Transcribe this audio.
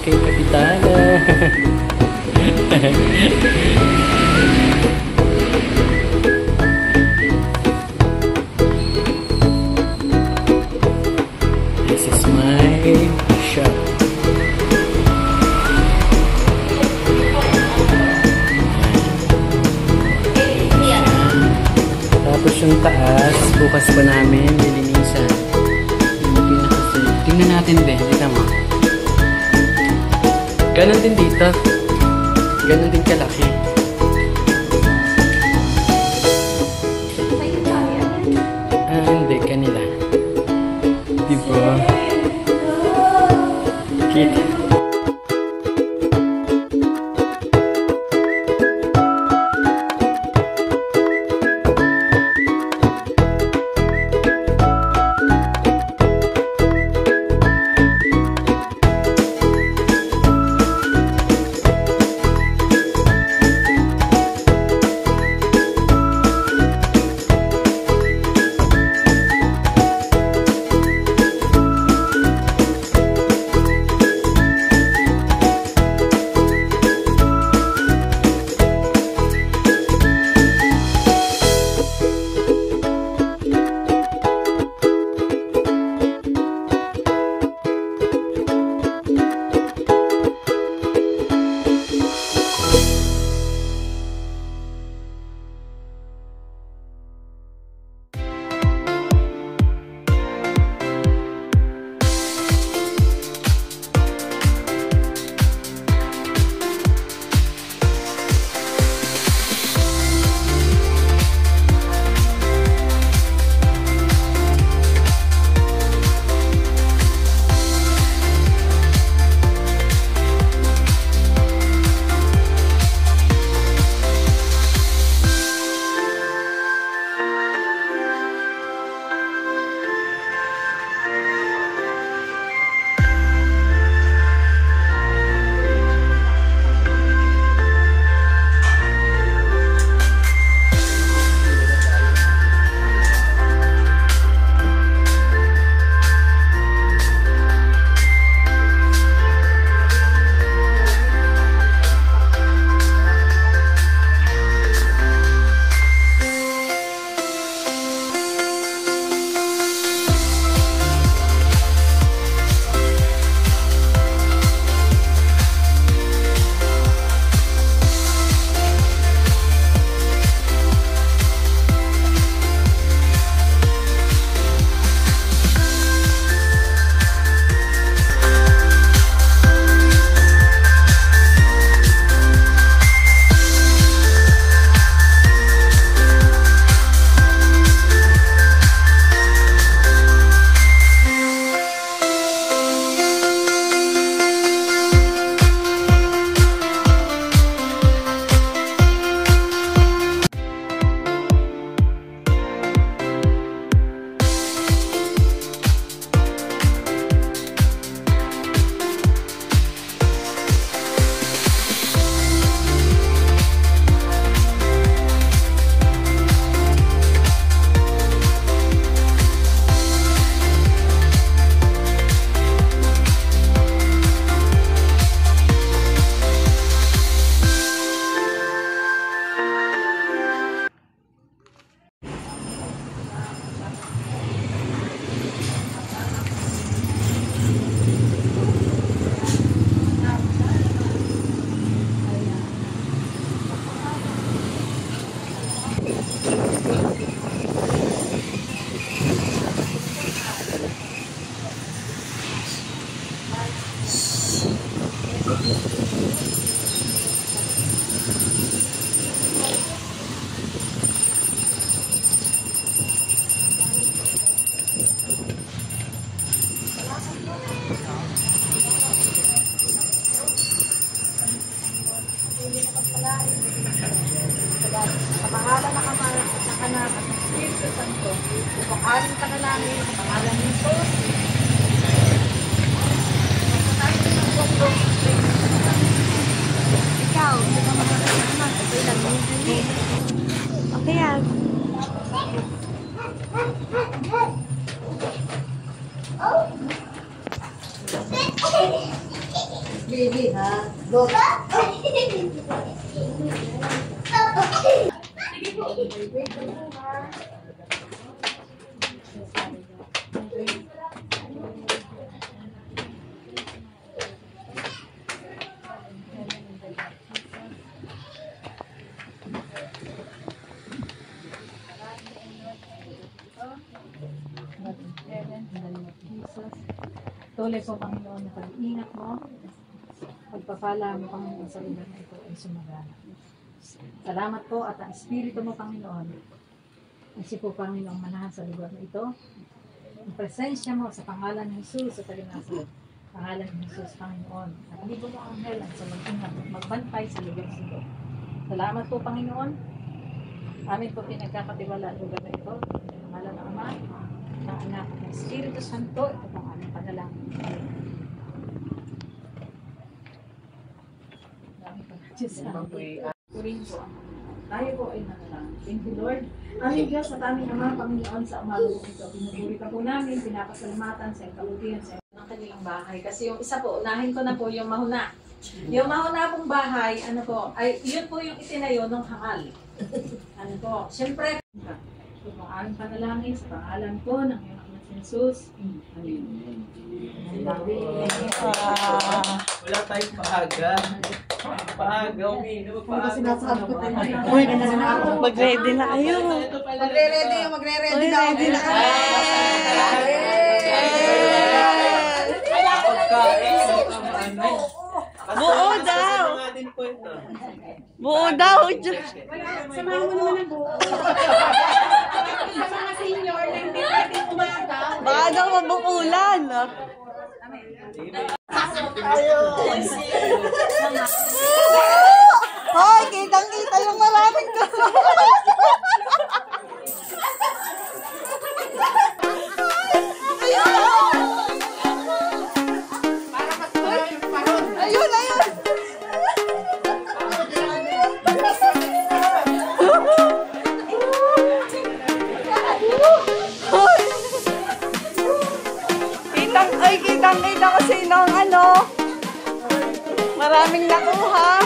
Kay Kapitana. This is my shop. Tapos yung taas, bukas pa namin lilinisan. Tingnan natin, Ben. Dito mo. Ganon din dito. Ganon din kalaki. Hindi, kanila. Diba? Kita. Sa pangalan ng Ama at ng Anak at ng Espiritu Santo, ipakain ka na namin sa pangalan ni Jesus. Ikaw, hindi ka makakasama. Okay lang mo. Okay yan. Baby, ha? Go. Tuloy po, Panginoon, na pag-iingat mo. Pagpapala mo, Panginoon, sa lugar na ito ay sumagana. Salamat po at ang Espiritu mo, Panginoon, ay si po, Panginoon, manahan sa lugar na ito. Ang presensya mo sa pangalan ng Jesus sa Taga-Nazaret. Pangalan ng Jesus, Panginoon. Nakalibo mo ang anghel sa mag-ingat at magbantay sa lugar na ito. Salamat po, Panginoon. Amin po pinagkakatiwala ang lugar na ito. Sa pangalan ng Ama, ng Anak, ng Espiritu Santo. Ito po ang aming panalangin. Diyos Purin po ang tayo po ay nanalangin. Thank you, Lord. Aming Diyos at aming Ama, Panginoon, sa umaga po ito. Pinupuri ka po namin, pinapasalamatan sa kabutihan sa ng kanilang bahay. Kasi yung isa po, unahin ko na po yung mahuna. Yung mahuna pong bahay, ano po, ay yun po yung itinayo ng hangal. Ano po, siyempre, ito po ang aming panalangin sa pangalan po ng iyong anak na Jesus. Amen. Wala tayong paaga. Paaga, umiinom. Paaga. Uy, mag-ready na kayo. Magre-ready na Ready na kami. Buo daw. Buo daw. Samahan mo naman ang buo. Sa mga senior na hindi pwede umaga. Baka daw mabukulan. Hoy, kitang-kita yung maraming ayun, ayun. Kitang-kita ko sinong ano. Maraming nakuha.